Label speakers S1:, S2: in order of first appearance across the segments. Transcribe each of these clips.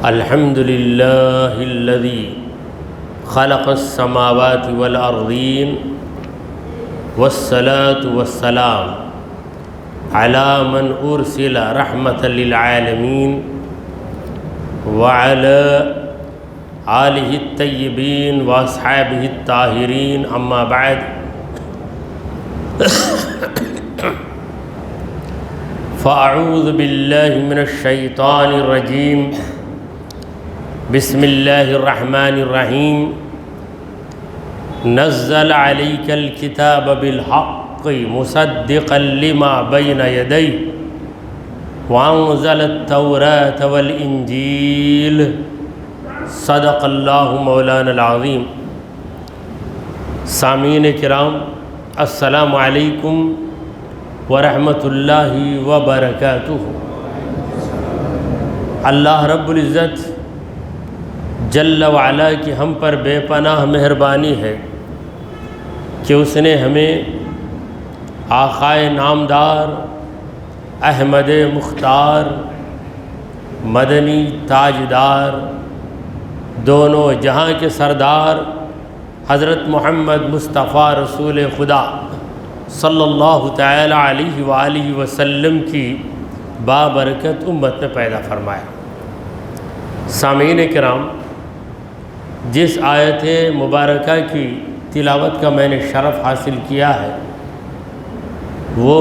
S1: الحمد لله الذي خلق السماوات والأرضين والصلاة والسلام على من أرسل رحمة للعالمين وعلى آله الطيبين وأصحابه الطاهرين أما بعد فأعوذ بالله من الشيطان الرجيم بسم الله الرحمن الرحيم نزل عليك الكتاب بالحق مصدقا لما بين يديه وأنزل التوراة والإنجيل صدق اللہ مولانا العظیم۔ سامعین کرام، السلام علیکم ورحمۃ اللہ وبرکاتہ۔ اللہ رب العزت جل وعلا کی ہم پر بے پناہ مہربانی ہے کہ اس نے ہمیں آقائے نامدار احمد مختار مدنی تاجدار دونوں جہاں کے سردار حضرت محمد مصطفیٰ رسول خدا صلی اللہ تعالی علیہ وآلہ وسلم کی بابرکت امت میں پیدا فرمایا۔ سامعین کرام، جس آیت مبارکہ کی تلاوت کا میں نے شرف حاصل کیا ہے وہ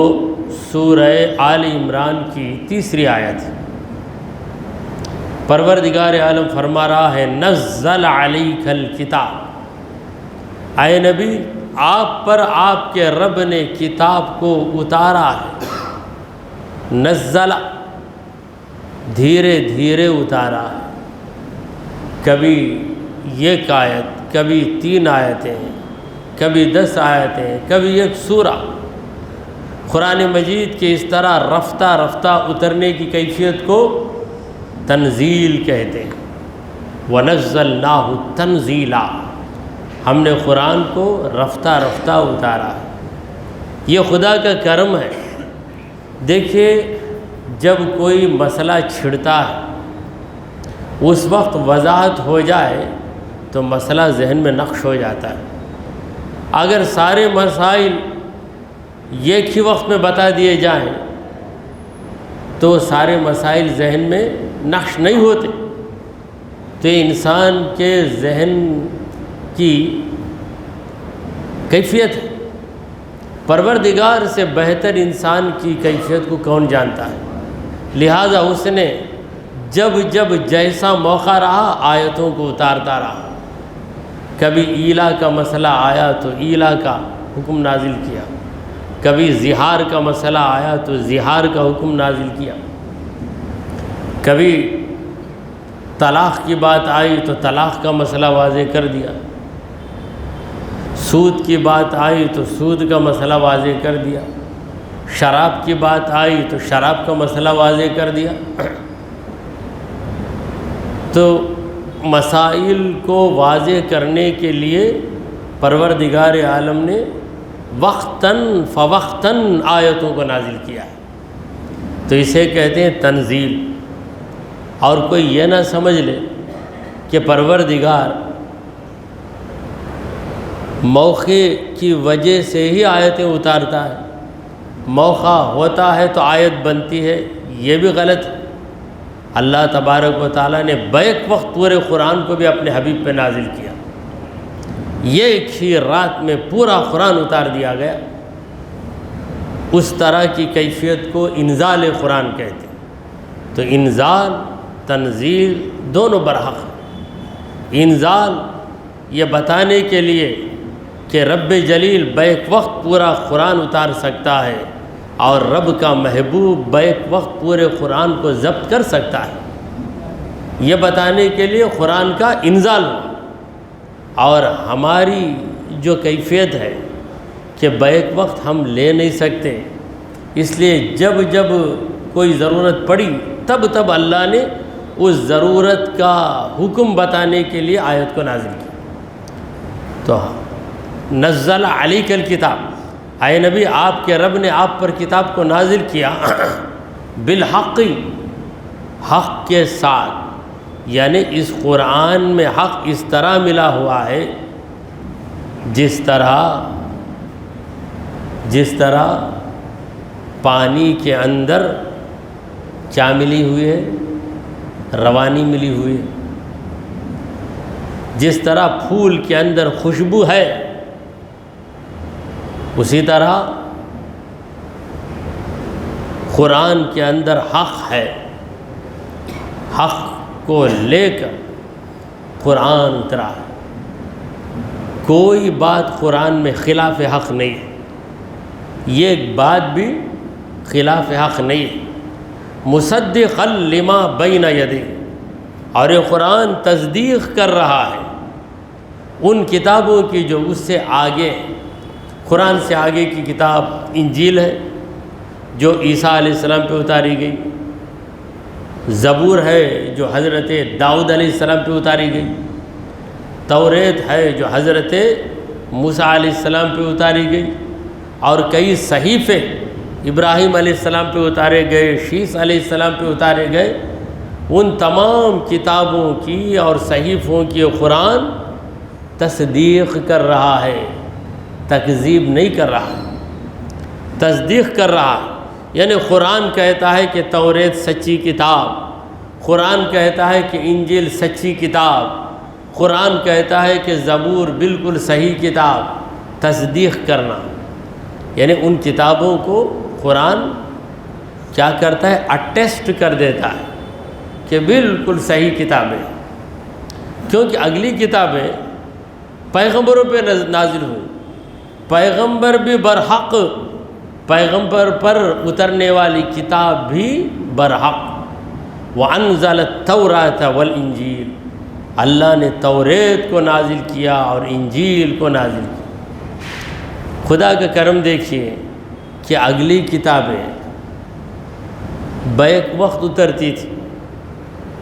S1: سورہ آل عمران کی تیسری آیت ہے۔ پروردگار عالم فرما رہا ہے نزل علیک الکتاب، اے نبی آپ پر آپ کے رب نے کتاب کو اتارا ہے۔ نزل دھیرے دھیرے اتارا ہے، کبھی ایک آیت، کبھی 3 آیتیں، کبھی 10 آیتیں، کبھی ایک سورہ۔ قرآن مجید کے اس طرح رفتہ رفتہ اترنے کی کیفیت کو تنزیل کہتے ہیں۔ وَنَزَّلْنَاهُ تَنزِيلًا، ہم نے قرآن کو رفتہ رفتہ اتارا ہے۔ یہ خدا کا کرم ہے۔ دیکھیے، جب کوئی مسئلہ چھڑتا ہے اس وقت وضاحت ہو جائے تو مسئلہ ذہن میں نقش ہو جاتا ہے۔ اگر سارے مسائل ایک ہی وقت میں بتا دیے جائیں تو سارے مسائل ذہن میں نقش نہیں ہوتے۔ تو یہ انسان کے ذہن کی کیفیت ہے۔ پروردگار سے بہتر انسان کی کیفیت کو کون جانتا ہے؟ لہٰذا اس نے جب جب جیسا موقع رہا آیتوں کو اتارتا رہا۔ کبھی ایلا کا مسئلہ آیا تو ایلا کا حکم نازل کیا، کبھی زہار کا مسئلہ آیا تو زہار کا حکم نازل کیا، کبھی طلاق کی بات آئی تو طلاق کا مسئلہ واضح کر دیا، سود کی بات آئی تو سود کا مسئلہ واضح کر دیا، شراب کی بات آئی تو شراب کا مسئلہ واضح کر دیا۔ تو مسائل کو واضح کرنے کے لیے پروردگار عالم نے وقتاً فوقتاً آیتوں کو نازل کیا ہے، تو اسے کہتے ہیں تنزیل۔ اور کوئی یہ نہ سمجھ لے کہ پروردگار موقع کی وجہ سے ہی آیتیں اتارتا ہے، موقع ہوتا ہے تو آیت بنتی ہے، یہ بھی غلط ہے۔ اللہ تبارک و تعالیٰ نے بیک وقت پورے قرآن کو بھی اپنے حبیب پہ نازل کیا، ایک ہی رات میں پورا قرآن اتار دیا گیا۔ اس طرح کی کیفیت کو انزال قرآن کہتے ہیں۔ تو انزال تنزیل دونوں برحق ہیں۔ انزال یہ بتانے کے لیے کہ رب جلیل بیک وقت پورا قرآن اتار سکتا ہے اور رب کا محبوب بیک وقت پورے قرآن کو ضبط کر سکتا ہے، یہ بتانے کے لیے قرآن کا انزال ہوا۔ اور ہماری جو کیفیت ہے کہ بیک وقت ہم لے نہیں سکتے، اس لیے جب جب کوئی ضرورت پڑی تب تب اللہ نے اس ضرورت کا حکم بتانے کے لیے آیت کو نازل کیا۔ تو نزل علیک الکتاب، اے نبی آپ کے رب نے آپ پر کتاب کو نازل کیا بالحق، حق کے ساتھ، یعنی اس قرآن میں حق اس طرح ملا ہوا ہے جس طرح پانی کے اندر کیا ملی ہوئی ہے؟ روانی ملی ہوئی ہے. جس طرح پھول کے اندر خوشبو ہے اسی طرح قرآن کے اندر حق ہے. حق کو لے کر قرآن اترا ہے. کوئی بات قرآن میں خلاف حق نہیں ہے. یہ ایک بات بھی خلاف حق نہیں ہے. مصدقا لما بین یدیہ، اور یہ قرآن تصدیق کر رہا ہے ان کتابوں کی جو اس سے آگے، قرآن سے آگے کی کتاب انجیل ہے جو عیسیٰ علیہ السلام پہ اتاری گئی، زبور ہے جو حضرت داؤد علیہ السلام پہ اتاری گئی، توریت ہے جو حضرت موسیٰ علیہ السلام پہ اتاری گئی، اور کئی صحیفے ابراہیم علیہ السلام پہ اتارے گئے، شیس علیہ السلام پہ اتارے گئے. ان تمام کتابوں کی اور صحیفوں کی قرآن تصدیق کر رہا ہے، تکذیب نہیں کر رہا، تصدیق کر رہا ہے. یعنی قرآن کہتا ہے کہ توریت سچی کتاب، قرآن کہتا ہے کہ انجیل سچی کتاب، قرآن کہتا ہے کہ زبور بالکل صحیح کتاب. تصدیق کرنا یعنی ان کتابوں کو قرآن کیا کرتا ہے؟ اٹیسٹ کر دیتا ہے کہ بالکل صحیح کتابیں، کیونکہ اگلی کتابیں پیغمبروں پہ نازل ہوئی. پیغمبر بھی برحق، پیغمبر پر اترنے والی کتاب بھی برحق. وَأَنزَلَ التَّوْرَاةَ وَالْإِنجِيلَ، اللہ نے توریت کو نازل کیا اور انجیل کو نازل کیا. خدا کا کرم دیکھیے کہ اگلی کتابیں بیک وقت اترتی تھی،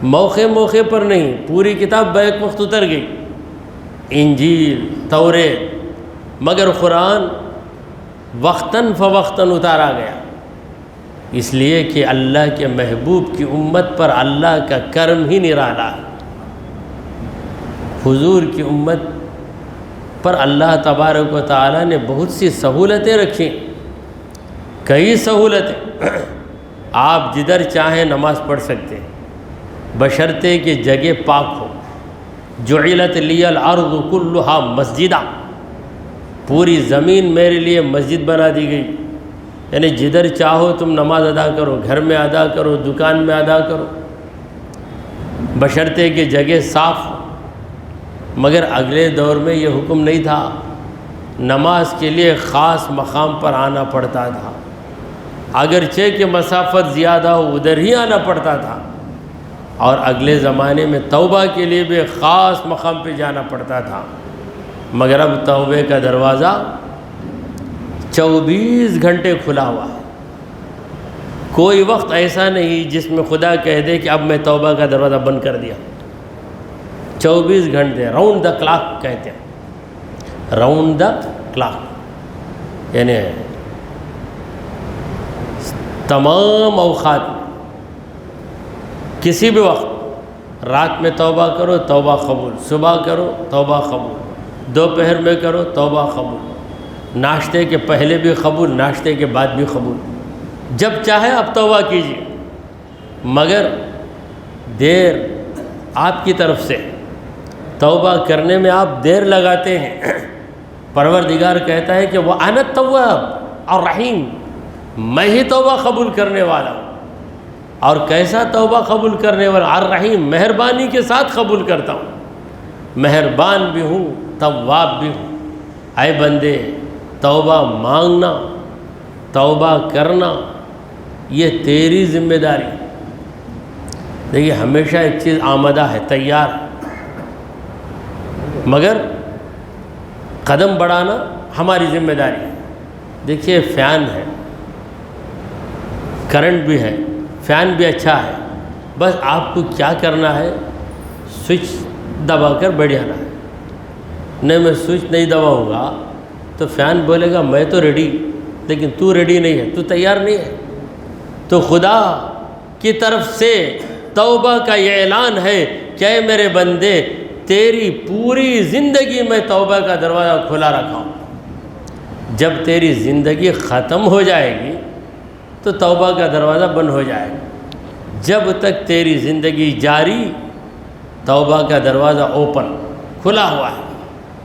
S1: موقع پر نہیں، پوری کتاب بیک وقت اتر گئی، انجیل توریت، مگر قرآن وقتاً فوقتاً اتارا گیا. اس لیے کہ اللہ کے محبوب کی امت پر اللہ کا کرم ہی نرالا ہے. حضور کی امت پر اللہ تبارک و تعالیٰ نے بہت سی سہولتیں رکھی، کئی سہولتیں. آپ جدھر چاہیں نماز پڑھ سکتے ہیں بشرطے کہ جگہ پاک ہو. جعلت لی الارض کلھا مسجدہ، پوری زمین میرے لیے مسجد بنا دی گئی. یعنی جدھر چاہو تم نماز ادا کرو، گھر میں ادا کرو، دکان میں ادا کرو، بشرطے کہ جگہ صاف ہو. مگر اگلے دور میں یہ حکم نہیں تھا، نماز کے لیے خاص مقام پر آنا پڑتا تھا. اگرچہ کہ مسافت زیادہ ہو ادھر ہی آنا پڑتا تھا. اور اگلے زمانے میں توبہ کے لیے بھی خاص مقام پہ جانا پڑتا تھا. مگر اب توبے کا دروازہ 24 گھنٹے کھلا ہوا ہے. کوئی وقت ایسا نہیں جس میں خدا کہہ دے کہ اب میں توبہ کا دروازہ بند کر دیا. 24 گھنٹے راؤنڈ دا کلاک کہتے ہیں، راؤنڈ دا کلاک، یعنی تمام اوقات میں کسی بھی وقت، رات میں توبہ کرو توبہ قبول، صبح کرو توبہ قبول، دوپہر میں کرو توبہ قبول، ناشتے کے پہلے بھی قبول، ناشتے کے بعد بھی قبول. جب چاہے آپ توبہ کیجیے. مگر دیر آپ کی طرف سے، توبہ کرنے میں آپ دیر لگاتے ہیں. پروردگار کہتا ہے کہ وَأَنَا التَّوَّابُ الرَّحِيمُ، میں ہی توبہ قبول کرنے والا ہوں. اور کیسا توبہ قبول کرنے والا؟ الرحیم، مہربانی کے ساتھ قبول کرتا ہوں. مہربان بھی ہوں، تواب بھی ہوں. اے بندے، توبہ مانگنا، توبہ کرنا یہ تیری ذمہ داری. دیکھیے ہمیشہ ایک چیز آمدہ ہے، تیار ہے، مگر قدم بڑھانا ہماری ذمہ داری ہے. دیکھیے فین ہے، کرنٹ بھی ہے، فین بھی اچھا ہے، بس آپ کو کیا کرنا ہے؟ سوئچ دبا کر بیٹھ جانا ہے. نہیں میں سوئچ نہیں دباؤں گا تو فین بولے گا میں تو ریڈی، لیکن تو ریڈی نہیں ہے، تو تیار نہیں ہے. تو خدا کی طرف سے توبہ کا یہ اعلان ہے کہ اے میرے بندے تیری پوری زندگی میں توبہ کا دروازہ کھلا رکھا ہوں، جب تیری زندگی ختم ہو جائے گی تو توبہ کا دروازہ بند ہو جائے گا، جب تک تیری زندگی جاری توبہ کا دروازہ اوپن کھلا ہوا ہے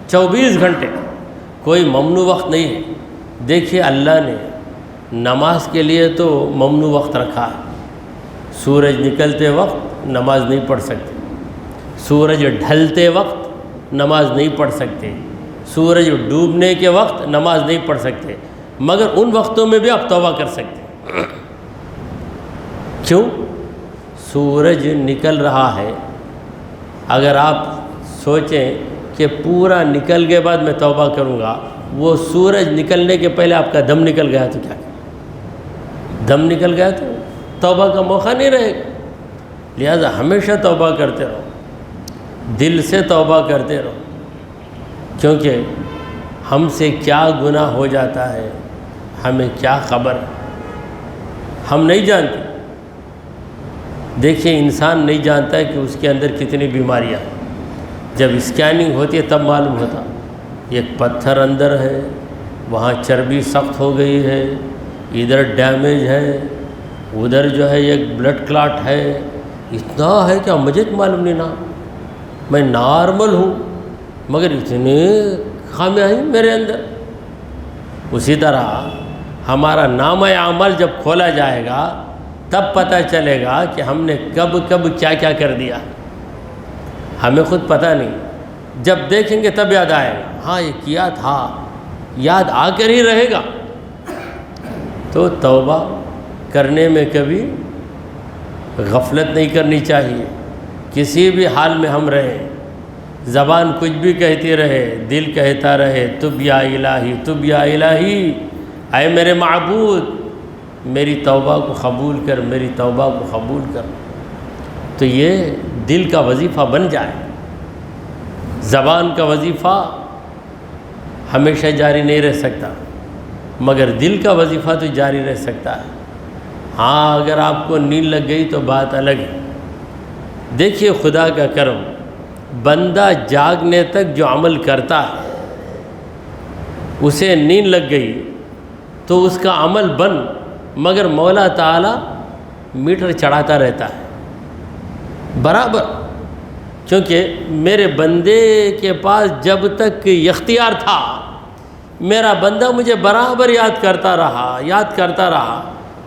S1: 24 گھنٹے، کوئی ممنوع وقت نہیں ہے۔ دیکھیے اللہ نے نماز کے لیے تو ممنوع وقت رکھا ہے، سورج نکلتے وقت نماز نہیں پڑھ سکتے، سورج ڈھلتے وقت نماز نہیں پڑھ سکتے، سورج ڈوبنے کے وقت نماز نہیں پڑھ سکتے، مگر ان وقتوں میں بھی آپ توبہ کر سکتے۔ کیوں؟ سورج نکل رہا ہے، اگر آپ سوچیں کہ پورا نکل کے بعد میں توبہ کروں گا، وہ سورج نکلنے کے پہلے آپ کا دم نکل گیا تو کیا کریں؟ دم نکل گیا تو توبہ کا موقع نہیں رہے گا۔ لہذا ہمیشہ توبہ کرتے رہو، دل سے توبہ کرتے رہو، کیونکہ ہم سے کیا گناہ ہو جاتا ہے ہمیں کیا خبر ہے، ہم نہیں جانتے۔ دیکھیے انسان نہیں جانتا ہے کہ اس کے اندر کتنی بیماریاں ہیں، جب اسکیننگ ہوتی ہے تب معلوم ہوتا ایک پتھر اندر ہے، وہاں چربی سخت ہو گئی ہے، ادھر ڈیمیج ہے، ادھر جو ہے ایک بلڈ کلاٹ ہے، اتنا ہے کہ مجھے معلوم نہیں نا، میں نارمل ہوں مگر اتنے خامیاں ہیں میرے اندر۔ اسی طرح ہمارا نامہ اعمال جب کھولا جائے گا تب پتہ چلے گا کہ ہم نے کب کب کیا کیا کر دیا، ہمیں خود پتہ نہیں، جب دیکھیں گے تب یاد آئے گا، ہاں یہ کیا تھا، یاد آ کر ہی رہے گا۔ تو توبہ کرنے میں کبھی غفلت نہیں کرنی چاہیے، کسی بھی حال میں ہم رہیں، زبان کچھ بھی کہتی رہے، دل کہتا رہے تب یا الہی تب یا الہی، اے میرے معبود میری توبہ کو قبول کر، میری توبہ کو قبول کر، تو یہ دل کا وظیفہ بن جائے۔ زبان کا وظیفہ ہمیشہ جاری نہیں رہ سکتا، مگر دل کا وظیفہ تو جاری رہ سکتا ہے۔ ہاں اگر آپ کو نیند لگ گئی تو بات الگ ہے۔ دیکھیے خدا کا کرم، بندہ جاگنے تک جو عمل کرتا ہے اسے نیند لگ گئی تو اس کا عمل بند، مگر مولا تعالیٰ میٹر چڑھاتا رہتا ہے برابر، کیونکہ میرے بندے کے پاس جب تک اختیار تھا میرا بندہ مجھے برابر یاد کرتا رہا،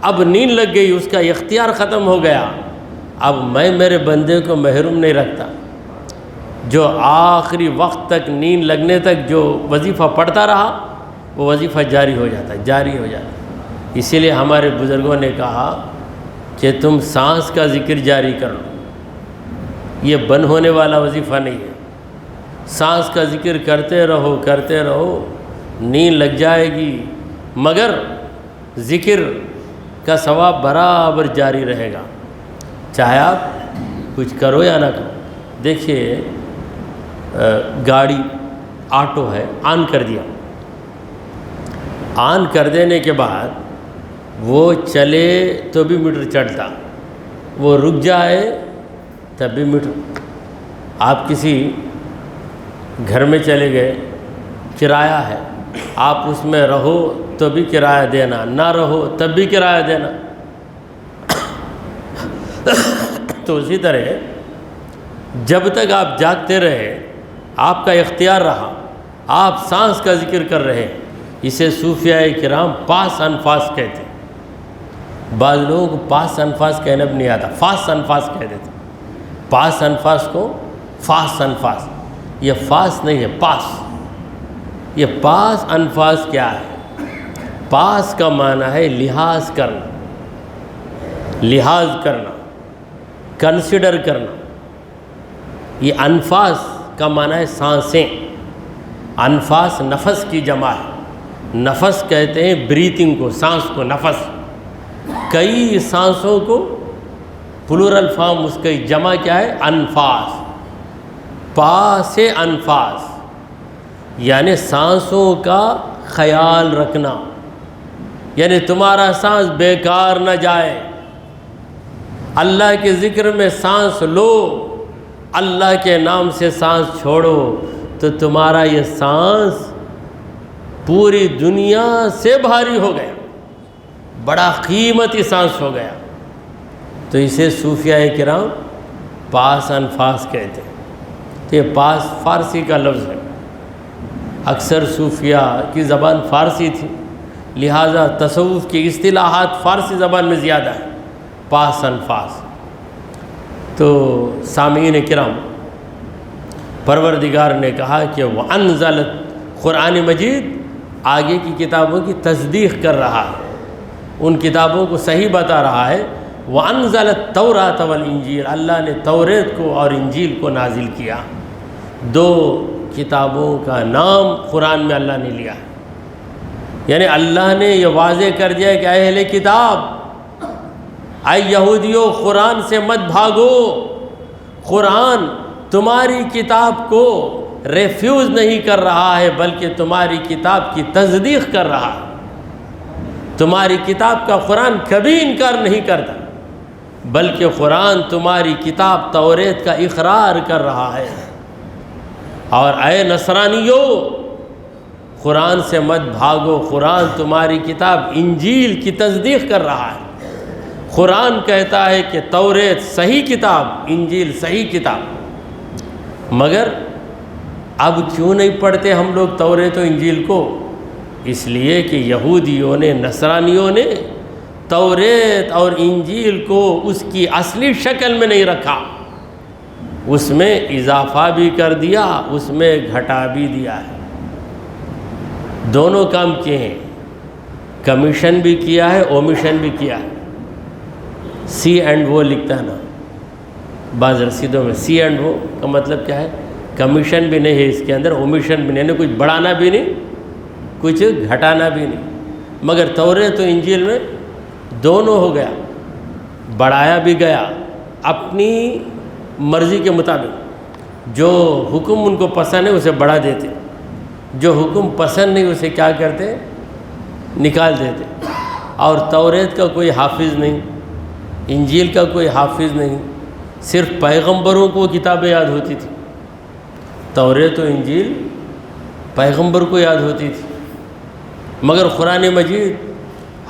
S1: اب نیند لگ گئی، اس کا اختیار ختم ہو گیا، اب میں میرے بندے کو محروم نہیں رکھتا، جو آخری وقت تک نیند لگنے تک جو وظیفہ پڑھتا رہا وہ وظیفہ جاری ہو جاتا ہے۔ اسی لیے ہمارے بزرگوں نے کہا کہ تم سانس کا ذکر جاری کر لو، یہ بند ہونے والا وظیفہ نہیں ہے، سانس کا ذکر کرتے رہو، نیند لگ جائے گی مگر ذکر کا ثواب برابر جاری رہے گا، چاہے آپ کچھ کرو یا نہ کرو۔ دیکھیے گاڑی آٹو ہے، آن کر دیا، آن کر دینے کے بعد وہ چلے تو بھی میٹر چڑھتا، وہ رک جائے تب بھی میٹر۔ آپ کسی گھر میں چلے گئے، کرایہ ہے، آپ اس میں رہو تو بھی کرایہ دینا، نہ رہو تب بھی کرایہ دینا۔ تو اسی طرح جب تک آپ جاگتے رہے، آپ کا اختیار رہا، آپ سانس کا ذکر کر رہے، اسے صوفیاء کرام پاس انفاس کہتے ہیں۔ بعض لوگوں کو پاس انفاس کہنا بھی نہیں آتا، فاس انفاس کہہ دیتے۔ پاس انفاس کو فاس انفاس، یہ فاس نہیں ہے، پاس۔ یہ پاس انفاس کیا ہے؟ پاس کا معنی ہے لحاظ کرنا، لحاظ کرنا، کنسیڈر کرنا۔ یہ انفاس کا معنی ہے سانسیں، انفاس نفس کی جمع ہے، نفس کہتے ہیں بریتنگ کو، سانس کو نفس، کئی سانسوں کو پلورل فارم اس کی جمع کیا ہے؟ انفاس۔ پاس انفاس یعنی سانسوں کا خیال رکھنا، یعنی تمہارا سانس بیکار نہ جائے، اللہ کے ذکر میں سانس لو اللہ کے نام سے سانس چھوڑو تو تمہارا یہ سانس پوری دنیا سے بھاری ہو گیا، بڑا قیمتی سانس ہو گیا۔ تو اسے صوفیاء کرام پاس انفاس کہتے ہیں۔ تو یہ پاس فارسی کا لفظ ہے، اکثر صوفیاء کی زبان فارسی تھی، لہٰذا تصوف کی اصطلاحات فارسی زبان میں زیادہ ہیں، پاس انفاس۔ تو سامعین کرام، پروردگار نے کہا کہ وَأَنزَلَتْ، قرآن مجید آگے کی کتابوں کی تصدیق کر رہا ہے، ان کتابوں کو صحیح بتا رہا ہے۔ وَأَنزَلَ التَّوْرَاةَ وَالْإِنجِيلَ، اللہ نے توریت کو اور انجیل کو نازل کیا۔ دو کتابوں کا نام قرآن میں اللہ نے لیا ہے، یعنی اللہ نے یہ واضح کر دیا کہ اے اہل کتاب، اے یہودیوں، قرآن سے مت بھاگو۔ قرآن تمہاری کتاب کو ریفیوز نہیں کر رہا ہے، بلکہ تمہاری کتاب کی تصدیق کر رہا ہے۔ تمہاری کتاب کا قرآن کبھی انکار نہیں کرتا، بلکہ قرآن تمہاری کتاب توریت کا اقرار کر رہا ہے۔ اور اے نصرانیوں، قرآن سے مت بھاگو، قرآن تمہاری کتاب انجیل کی تصدیق کر رہا ہے۔ قرآن کہتا ہے کہ توریت صحیح کتاب، انجیل صحیح کتاب، مگر اب کیوں نہیں پڑھتے ہم لوگ توریت و انجیل کو؟ اس لیے کہ یہودیوں نے، نصرانیوں نے توریت اور انجیل کو اس کی اصلی شکل میں نہیں رکھا، اس میں اضافہ بھی کر دیا، اس میں گھٹا بھی دیا ہے۔ دونوں کام کیے ہیں، کمیشن بھی کیا ہے، اومیشن بھی کیا ہے۔ سی اینڈ وہ لکھتا ہے نا بعض رسیدوں میں، سی اینڈ وہ کا مطلب کیا ہے؟ کمیشن بھی نہیں ہے اس کے اندر، اومیشن بھی نہیں، یعنی کچھ بڑھانا بھی نہیں، کچھ گھٹانا بھی نہیں۔ مگر توریت و انجیل میں دونوں ہو گیا، بڑھایا بھی گیا اپنی مرضی کے مطابق۔ جو حکم ان کو پسند ہے اسے بڑھا دیتے، جو حکم پسند نہیں اسے کیا کرتے؟ نکال دیتے۔ اور توریت کا کوئی حافظ نہیں، انجیل کا کوئی حافظ نہیں، صرف پیغمبروں کو کتابیں یاد ہوتی تھی۔ توریت و انجیل پیغمبر کو یاد ہوتی تھی، مگر قرآن مجید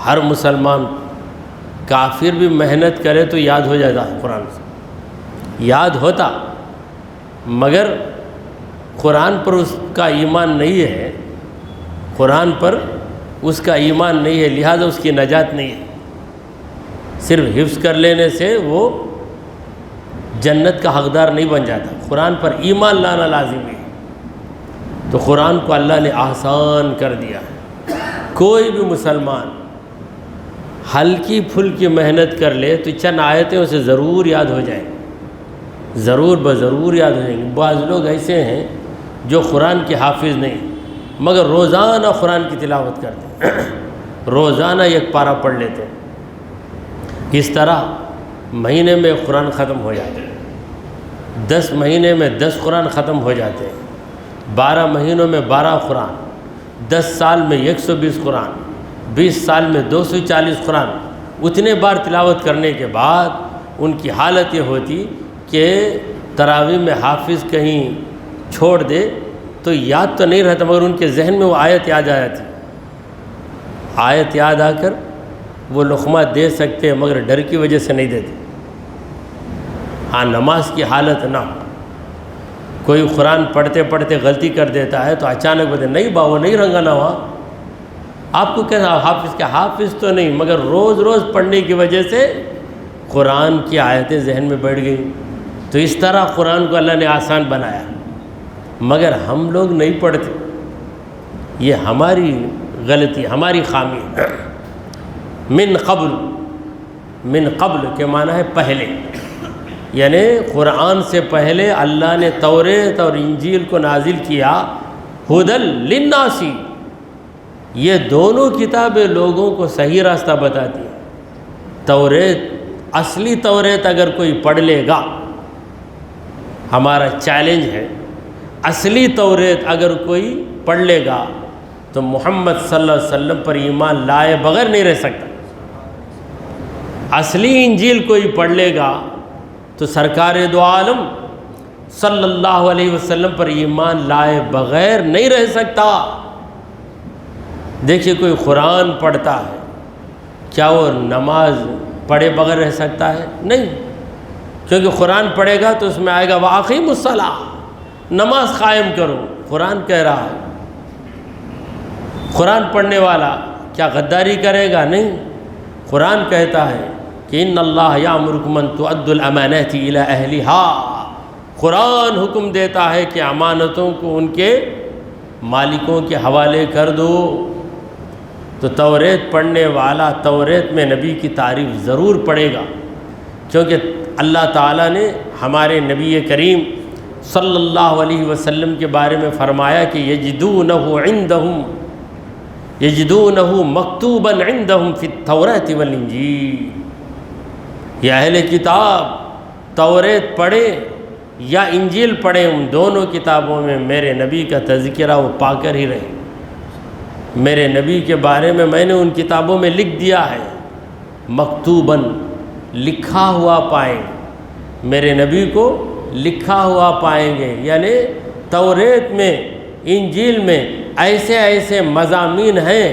S1: ہر مسلمان، کافر بھی محنت کرے تو یاد ہو جاتا ہے، قرآن سے یاد ہوتا، مگر قرآن پر اس کا ایمان نہیں ہے، قرآن پر اس کا ایمان نہیں ہے، لہذا اس کی نجات نہیں ہے۔ صرف حفظ کر لینے سے وہ جنت کا حقدار نہیں بن جاتا، قرآن پر ایمان لانا لازمی ہے۔ تو قرآن کو اللہ نے آسان کر دیا ہے، کوئی بھی مسلمان ہلکی پھلکی محنت کر لے تو چند آیتیں اسے ضرور یاد ہو جائیں، ضرور بضرور یاد ہو جائیں گے۔ بعض لوگ ایسے ہیں جو قرآن کے حافظ نہیں، مگر روزانہ قرآن کی تلاوت کرتے ہیں، روزانہ ایک پارہ پڑھ لیتے ہیں۔ اس طرح مہینے میں قرآن ختم ہو جاتے ہیں، 10 مہینے میں 10 قرآن ختم ہو جاتے ہیں، 12 مہینوں میں 12 قرآن، 10 سال میں 120 قرآن، 20 سال میں 240 قرآن۔ اتنے بار تلاوت کرنے کے بعد ان کی حالت یہ ہوتی کہ تراویح میں حافظ کہیں چھوڑ دے تو یاد تو نہیں رہتا، مگر ان کے ذہن میں وہ آیت یاد آ جاتی، آیت یاد آ کر وہ لقمہ دے سکتے ہیں، مگر ڈر کی وجہ سے نہیں دیتے۔ ہاں، نماز کی حالت نہ ہو، کوئی قرآن پڑھتے پڑھتے غلطی کر دیتا ہے تو اچانک بولتے نہیں وہ نہیں رنگا نہ وہاں، آپ کو کہنا حافظ کیا؟ حافظ تو نہیں، مگر روز روز پڑھنے کی وجہ سے قرآن کی آیتیں ذہن میں بیٹھ گئی۔ تو اس طرح قرآن کو اللہ نے آسان بنایا، مگر ہم لوگ نہیں پڑھتے، یہ ہماری غلطی، ہماری خامی ہے۔ من قبل کے معنی ہے پہلے، یعنی قرآن سے پہلے اللہ نے توریت اور انجیل کو نازل کیا، ہدی للناس، یہ دونوں کتابیں لوگوں کو صحیح راستہ بتاتی ہیں۔ توریت، اصلی توریت اگر کوئی پڑھ لے گا، ہمارا چیلنج ہے، اصلی توریت اگر کوئی پڑھ لے گا تو محمد صلی اللہ علیہ وسلم پر ایمان لائے بغیر نہیں رہ سکتا۔ اصلی انجیل کوئی پڑھ لے گا تو سرکار دو عالم صلی اللہ علیہ وسلم پر ایمان لائے بغیر نہیں رہ سکتا۔ دیکھیے کوئی قرآن پڑھتا ہے، کیا وہ نماز پڑھے بغیر رہ سکتا ہے؟ نہیں، کیونکہ قرآن پڑھے گا تو اس میں آئے گا وَأَقِیمُوا الصَّلَاةَ، نماز قائم کرو، قرآن کہہ رہا ہے۔ قرآن پڑھنے والا کیا غداری کرے گا؟ نہیں، قرآن کہتا ہے کہ ان اللہ یامرکم ان تؤدوا الامانات الی اہلہا، قرآن حکم دیتا ہے کہ امانتوں کو ان کے مالکوں کے حوالے کر دو۔ تو توریت پڑھنے والا توریت میں نبی کی تعریف ضرور پڑھے گا، کیونکہ اللہ تعالیٰ نے ہمارے نبی کریم صلی اللہ علیہ وسلم کے بارے میں فرمایا کہ یجدونہ مکتوبا عندہم فی التوراۃ والانجیل، یہ اہل کتاب توریت پڑھیں یا انجیل پڑھیں، ان دونوں کتابوں میں میرے نبی کا تذکرہ وہ پا کر ہی رہے۔ میرے نبی کے بارے میں نے ان کتابوں میں لکھ دیا ہے، مکتوباً لکھا ہوا پائیں، میرے نبی کو لکھا ہوا پائیں گے، یعنی توریت میں انجیل میں ایسے ایسے مضامین ہیں،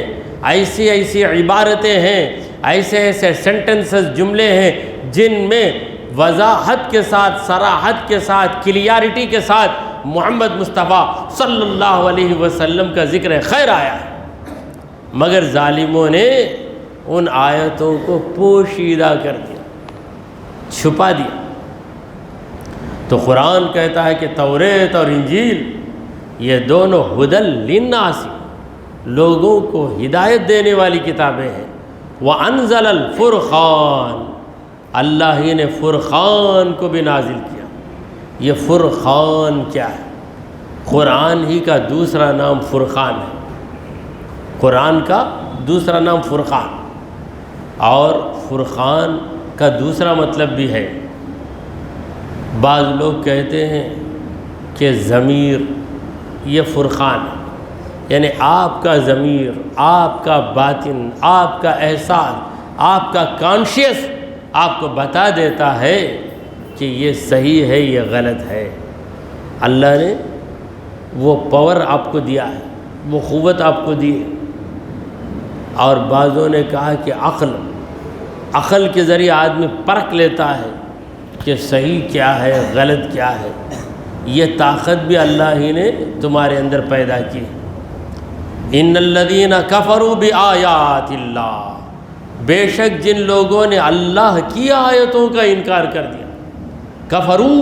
S1: ایسی ایسی عبارتیں ہیں، ایسے ایسے سینٹنسز جملے ہیں جن میں وضاحت کے ساتھ، صراحت کے ساتھ، کلیئرٹی کے ساتھ محمد مصطفیٰ صلی اللہ علیہ وسلم کا ذکر خیر آیا ہے، مگر ظالموں نے ان آیتوں کو پوشیدہ کر دیا، چھپا دیا۔ تو قرآن کہتا ہے کہ توریت اور انجیل یہ دونوں ہدی للناس، لوگوں کو ہدایت دینے والی کتابیں ہیں۔ وَأَنزَلَ الْفُرْقَانَ، اللہ ہی نے فرقان کو بھی نازل کیا۔ یہ فرقان کیا ہے؟ قرآن ہی کا دوسرا نام فرقان ہے، قرآن کا دوسرا نام فرقان، اور فرقان کا دوسرا مطلب بھی ہے۔ بعض لوگ کہتے ہیں کہ ضمیر یہ فرقان ہے، یعنی آپ کا ضمیر، آپ کا باطن، آپ کا احساس، آپ کا کانشیس آپ کو بتا دیتا ہے کہ یہ صحیح ہے، یہ غلط ہے۔ اللہ نے وہ پاور آپ کو دیا ہے، وہ قوت آپ کو دی ہے۔ اور بعضوں نے کہا کہ عقل کے ذریعے آدمی پرکھ لیتا ہے کہ صحیح کیا ہے، غلط کیا ہے۔ یہ طاقت بھی اللہ ہی نے تمہارے اندر پیدا کی۔ ان الذین کفروا بآیات اللہ، بے شک جن لوگوں نے اللہ کی آیتوں کا انکار کر دیا، کفروا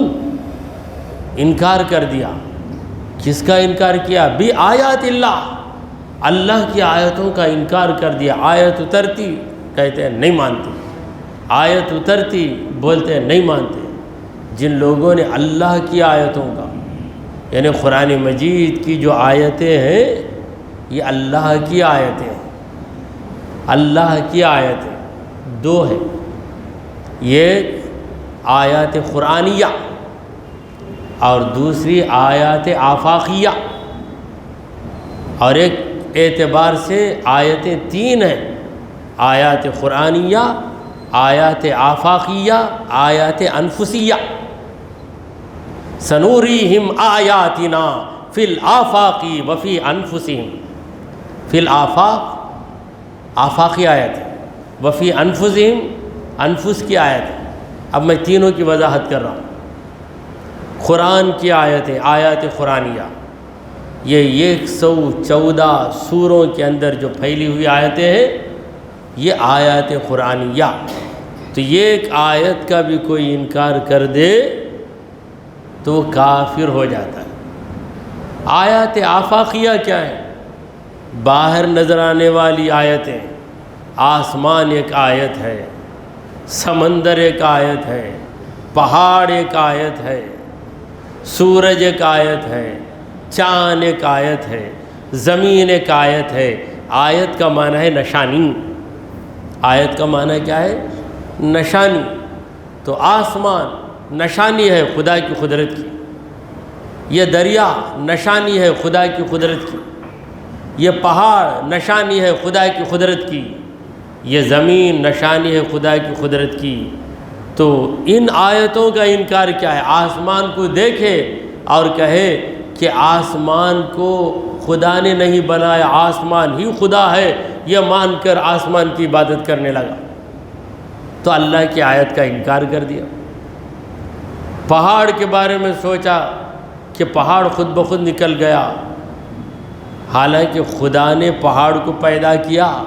S1: انکار کر دیا، کس کا انکار کیا؟ بآیات اللہ، اللہ کی آیتوں کا انکار کر دیا۔ آیت اترتی کہتے ہیں نہیں مانتے، آیت اترتی بولتے ہیں نہیں مانتے۔ جن لوگوں نے اللہ کی آیتوں کا، یعنی قرآن مجید کی جو آیتیں ہیں یہ اللہ کی آیتیں ہیں، اللہ کی آیتیں دو ہیں، ایک آیات قرآنیہ اور دوسری آیات آفاقیہ، اور ایک اعتبار سے آیتیں تین ہیں، آیات قرآنیہ، آیات آفاقیہ، آیات انفسیہ۔ سنوریہم آیاتنا فی الآفاق وفی انفسہم، فی الآفاق آفاقی آیت ہے، وفی انفسہم انفس کی آیت ہے۔ اب میں تینوں کی وضاحت کر رہا ہوں۔ قرآن کی آیتیں، آیات قرآنیہ، یہ 114 سوروں کے اندر جو پھیلی ہوئی آیتیں ہیں یہ آیات قرآنیہ۔ تو یہ ایک آیت کا بھی کوئی انکار کر دے تو وہ کافر ہو جاتا ہے۔ آیات آفاقیہ کیا ہے؟ باہر نظر آنے والی آیتیں، آسمان ایک آیت ہے، سمندر ایک آیت ہے، پہاڑ ایک آیت ہے، سورج ایک آیت ہے، چاند ایک آیت ہے، زمین ایک آیت ہے۔ آیت کا معنی ہے نشانی، آیت کا معنی کیا ہے؟ نشانی۔ تو آسمان نشانی ہے خدا کی قدرت کی، یہ دریا نشانی ہے خدا کی قدرت کی، یہ پہاڑ نشانی ہے خدا کی قدرت کی، یہ زمین نشانی ہے خدا کی قدرت کی، تو ان آیتوں کا انکار کیا ہے؟ آسمان کو دیکھے اور کہے کہ آسمان کو خدا نے نہیں بنایا، آسمان ہی خدا ہے، یہ مان کر آسمان کی عبادت کرنے لگا تو اللہ کی آیت کا انکار کر دیا۔ پہاڑ کے بارے میں سوچا کہ پہاڑ خود بخود نکل گیا، حالانکہ خدا نے پہاڑ کو پیدا کیا،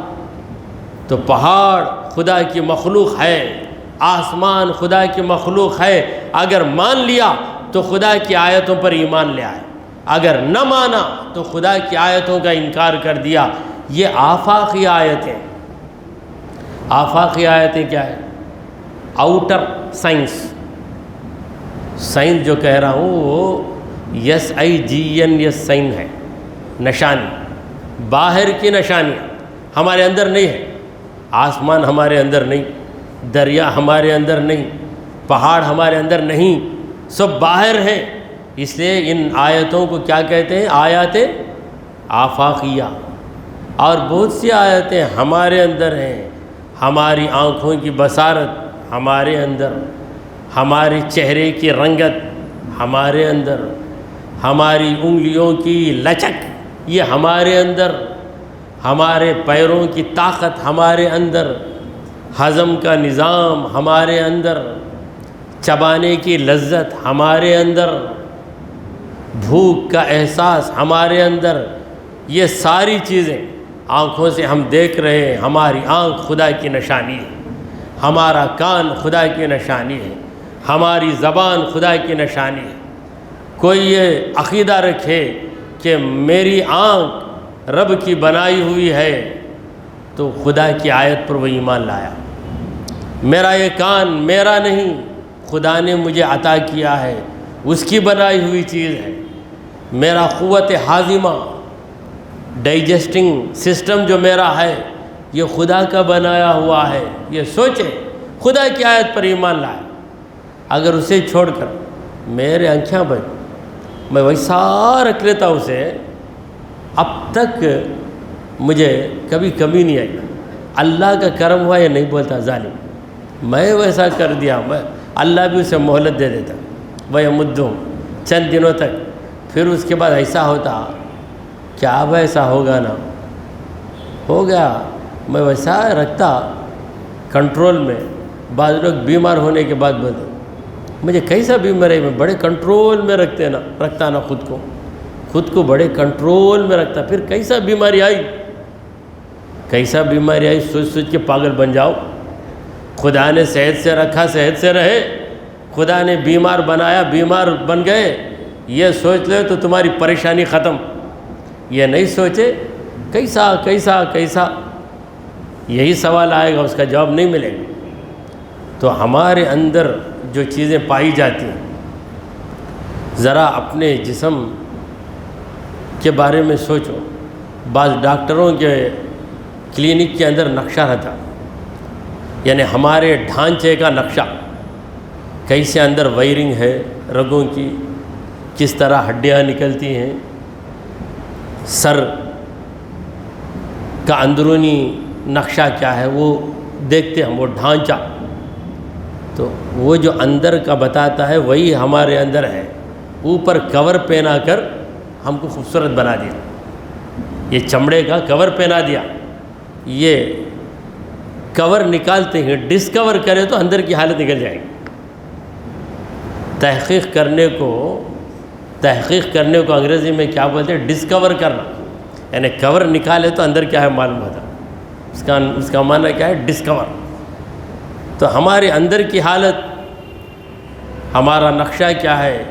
S1: تو پہاڑ خدا کی مخلوق ہے، آسمان خدا کی مخلوق ہے۔ اگر مان لیا تو خدا کی آیتوں پر ایمان لے آئے، اگر نہ مانا تو خدا کی آیتوں کا انکار کر دیا۔ یہ آفاقی آیتیں۔ آفاقی آیتیں کیا ہے؟ آؤٹر سائنس، سائنس جو کہہ رہا ہوں وہ SIGN یہ سائن ہے، نشانی، باہر کی نشانیاں ہمارے اندر نہیں ہے۔ آسمان ہمارے اندر نہیں، دریا ہمارے اندر نہیں، پہاڑ ہمارے اندر نہیں، سب باہر ہیں۔ اس لیے ان آیتوں کو کیا کہتے ہیں؟ آیات آفاقیہ۔ اور بہت سی آیتیں ہمارے اندر ہیں، ہماری آنکھوں کی بصارت ہمارے اندر، ہمارے چہرے کی رنگت ہمارے اندر، ہماری انگلیوں کی لچک یہ ہمارے اندر، ہمارے پیروں کی طاقت ہمارے اندر، ہضم کا نظام ہمارے اندر، چبانے کی لذت ہمارے اندر، بھوک کا احساس ہمارے اندر، یہ ساری چیزیں آنکھوں سے ہم دیکھ رہے ہیں۔ ہماری آنکھ خدا کی نشانی ہے، ہمارا کان خدا کی نشانی ہے، ہماری زبان خدا کی نشانی ہے۔ کوئی یہ عقیدہ رکھے کہ میری آنکھ رب کی بنائی ہوئی ہے تو خدا کی آیت پر وہ ایمان لایا۔ میرا یہ کان میرا نہیں، خدا نے مجھے عطا کیا ہے، اس کی بنائی ہوئی چیز ہے۔ میرا قوت ہاضمہ، ڈائجسٹنگ سسٹم جو میرا ہے یہ خدا کا بنایا ہوا ہے۔ یہ سوچے، خدا کی آیت پر ایمان لائے۔ اگر اسے چھوڑ کر میرے آنکھیں بند، میں ویسا رکھ لیتا اسے، اب تک مجھے کبھی کمی نہیں آئی۔ اللہ کا کرم ہوا یہ نہیں بولتا ظالم، میں ویسا کر دیا، میں اللہ بھی اسے مہلت دے دیتا، وَيَمُدُّهُمْ چند دنوں تک، پھر اس کے بعد ایسا ہوتا کیا اب ایسا ہوگا نا، ہو گیا، میں ویسا رکھتا کنٹرول میں۔ بعض لوگ بیمار ہونے کے بعد بولتے مجھے کیسا بیماری میں بڑے کنٹرول میں رکھتا نا خود کو بڑے کنٹرول میں رکھتا، پھر کیسا بیماری آئی، سوچ سوچ کے پاگل بن جاؤ۔ خدا نے صحت سے رکھا، صحت سے رہے، خدا نے بیمار بنایا، بیمار بن گئے، یہ سوچ لے تو تمہاری پریشانی ختم۔ یہ نہیں سوچے کیسا، یہی سوال آئے گا، اس کا جواب نہیں ملے گا۔ تو ہمارے اندر جو چیزیں پائی جاتی ہیں، ذرا اپنے جسم کے بارے میں سوچو۔ بعض ڈاکٹروں کے کلینک کے اندر نقشہ رہتا، یعنی ہمارے ڈھانچے کا نقشہ، کیسے اندر وائرنگ ہے رگوں کی، کس طرح ہڈیاں نکلتی ہیں، سر کا اندرونی نقشہ کیا ہے وہ دیکھتے ہم، وہ ڈھانچہ، تو وہ جو اندر کا بتاتا ہے وہی ہمارے اندر ہے۔ اوپر کور پہنا کر ہم کو خوبصورت بنا دیا، یہ چمڑے کا کور پہنا دیا، یہ کور نکالتے ہیں، ڈسکور کرے تو اندر کی حالت نکل جائے گی۔ تحقیق کرنے کو انگریزی میں کیا بولتے ہیں؟ ڈسکور کرنا، یعنی کور نکالے تو اندر کیا ہے معلوم ہوتا، اس کا معنی کیا ہے؟ ڈسکور۔ تو ہمارے اندر کی حالت، ہمارا نقشہ کیا ہے،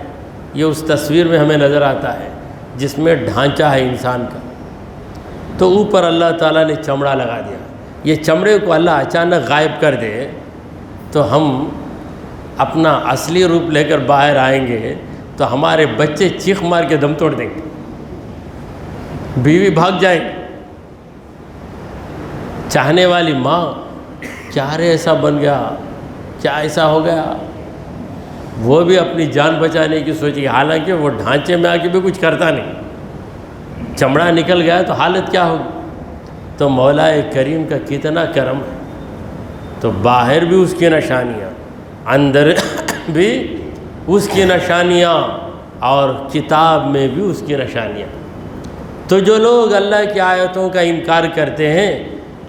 S1: یہ اس تصویر میں ہمیں نظر آتا ہے جس میں ڈھانچہ ہے انسان کا۔ تو اوپر اللہ تعالیٰ نے چمڑا لگا دیا، یہ چمڑے کو اللہ اچانک غائب کر دے تو ہم اپنا اصلی روپ لے کر باہر آئیں گے تو ہمارے بچے چیخ مار کے دم توڑ دیں گے، بیوی بھاگ جائے گی، چاہنے والی ماں کیا رے ایسا بن گیا، کیا ایسا ہو گیا، وہ بھی اپنی جان بچانے کی سوچی، حالانکہ وہ ڈھانچے میں آ کے بھی کچھ کرتا نہیں، چمڑا نکل گیا تو حالت کیا ہوگی۔ تو مولا کریم کا کتنا کرم ہے، تو باہر بھی اس کی نشانیاں، اندر بھی اس کی نشانیاں اور کتاب میں بھی اس کی نشانیاں۔ تو جو لوگ اللہ کی آیتوں کا انکار کرتے ہیں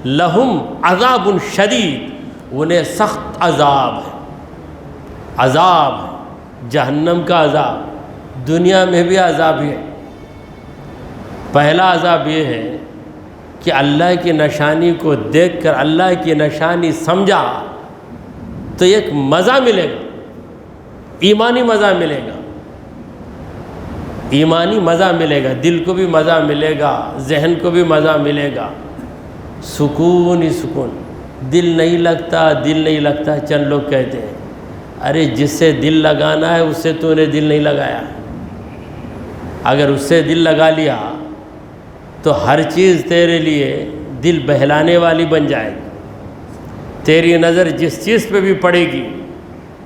S1: لہم عذاب شدید، انہیں سخت عذاب ہے، عذاب ہے جہنم کا عذاب، دنیا میں بھی عذاب ہے۔ پہلا عذاب یہ ہے کہ اللہ کی نشانی کو دیکھ کر اللہ کی نشانی سمجھا تو ایک مزہ ملے گا، ایمانی مزہ ملے گا، ایمانی مزہ ملے گا، دل کو بھی مزہ ملے گا، ذہن کو بھی مزہ ملے گا، سکون ہی سکون۔ دل نہیں لگتا، دل نہیں لگتا، چند لوگ کہتے ہیں ارے جس سے دل لگانا ہے اس سے تو نے دل نہیں لگایا، اگر اس سے دل لگا لیا تو ہر چیز تیرے لیے دل بہلانے والی بن جائے گی، تیری نظر جس چیز پہ بھی پڑے گی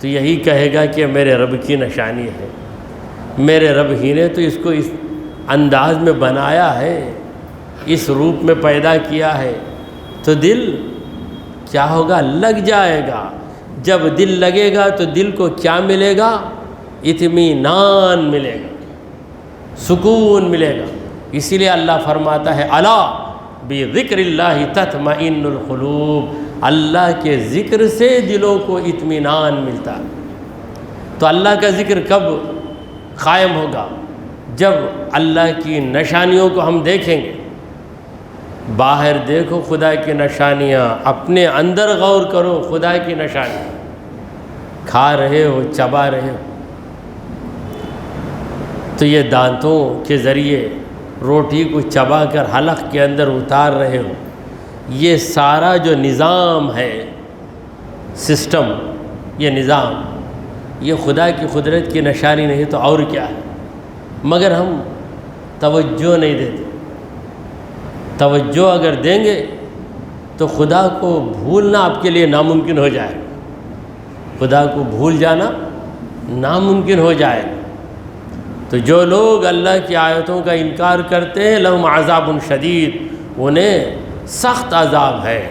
S1: تو یہی کہے گا کہ میرے رب کی نشانی ہے، میرے رب ہی نے تو اس کو اس انداز میں بنایا ہے، اس روپ میں پیدا کیا ہے، تو دل کیا ہوگا، لگ جائے گا۔ جب دل لگے گا تو دل کو کیا ملے گا، اطمینان ملے گا، سکون ملے گا۔ اسی لیے اللہ فرماتا ہے الا بذکر اللہ تطمئن القلوب، اللہ کے ذکر سے دلوں کو اطمینان ملتا ہے۔ تو اللہ کا ذکر کب قائم ہوگا، جب اللہ کی نشانیوں کو ہم دیکھیں گے۔ باہر دیکھو خدا کی نشانیاں، اپنے اندر غور کرو خدا کی نشانیاں، کھا رہے ہو، چبا رہے ہو تو یہ دانتوں کے ذریعے روٹی کو چبا کر حلق کے اندر اتار رہے ہو، یہ سارا جو نظام ہے، سسٹم، یہ نظام، یہ خدا کی قدرت کی نشانی نہیں تو اور کیا ہے، مگر ہم توجہ نہیں دیتے۔ توجہ اگر دیں گے تو خدا کو بھولنا آپ کے لیے ناممکن ہو جائے گا، خدا کو بھول جانا ناممکن ہو جائے گا۔ تو جو لوگ اللہ کی آیتوں کا انکار کرتے ہیں لہم عذاب شدید، انہیں سخت عذاب ہے،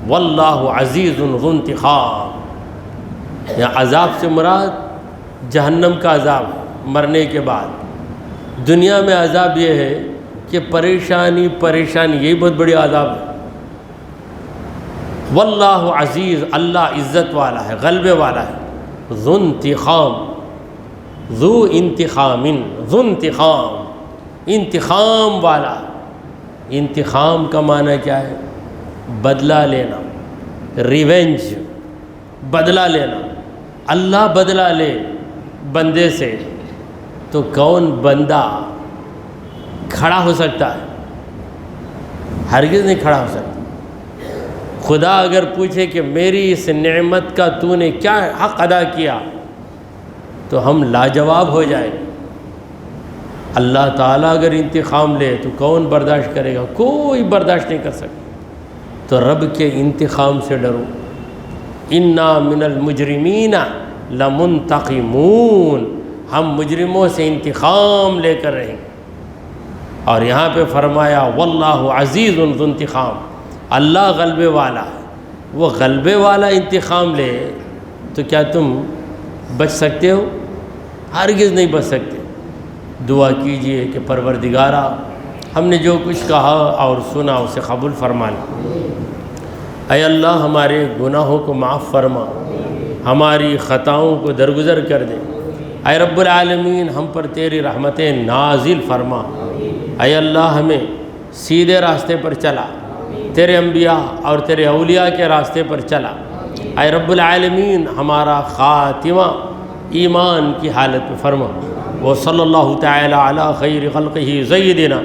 S1: واللہ عزیز ذو انتقام۔ یا عذاب سے مراد جہنم کا عذاب ہے مرنے کے بعد۔ دنیا میں عذاب یہ ہے کہ پریشانی، یہی بہت بڑی عذاب ہے۔ واللہ عزیز، اللہ عزت والا ہے، غلبے والا ہے، ذو انتقام، ذو انتقام، ذو انتقام، انتقام والا۔ انتقام کا معنی کیا ہے، بدلہ لینا، ریونج، بدلہ لینا۔ اللہ بدلہ لے بندے سے تو کون بندہ کھڑا ہو سکتا ہے، ہرگز نہیں کھڑا ہو سکتا۔ خدا اگر پوچھے کہ میری اس نعمت کا تو نے کیا حق ادا کیا تو ہم لاجواب ہو جائیں۔ اللہ تعالیٰ اگر انتقام لے تو کون برداشت کرے گا، کوئی برداشت نہیں کر سکتا۔ تو رب کے انتقام سے ڈرو، انا من المجرمین لمنتقمون، ہم مجرموں سے انتقام لے کر رہیں گے۔ اور یہاں پہ فرمایا واللہ عزیز ذو انتقام، اللہ غلبے والا ہے، وہ غلبے والا انتقام لے تو کیا تم بچ سکتے ہو؟ ہرگز نہیں بچ سکتے۔ دعا کیجئے کہ پروردگارا ہم نے جو کچھ کہا اور سنا اسے قبول فرما لے۔ اے اللہ ہمارے گناہوں کو معاف فرما، ہماری خطاؤں کو درگزر کر دے۔ اے رب العالمین ہم پر تیری رحمتیں نازل فرما۔ اے اللہ ہمیں سیدھے راستے پر چلا، تیرے انبیاء اور تیرے اولیاء کے راستے پر چلا۔ اے رب العالمین ہمارا خاتمہ ایمان کی حالت میں فرما۔ وصلی اللہ تعالی علی خیر خلقہ سیدنا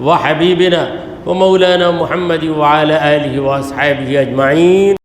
S1: وحبیبنا ومولانا محمد وعلی آلہ واصحابہ اجمعین۔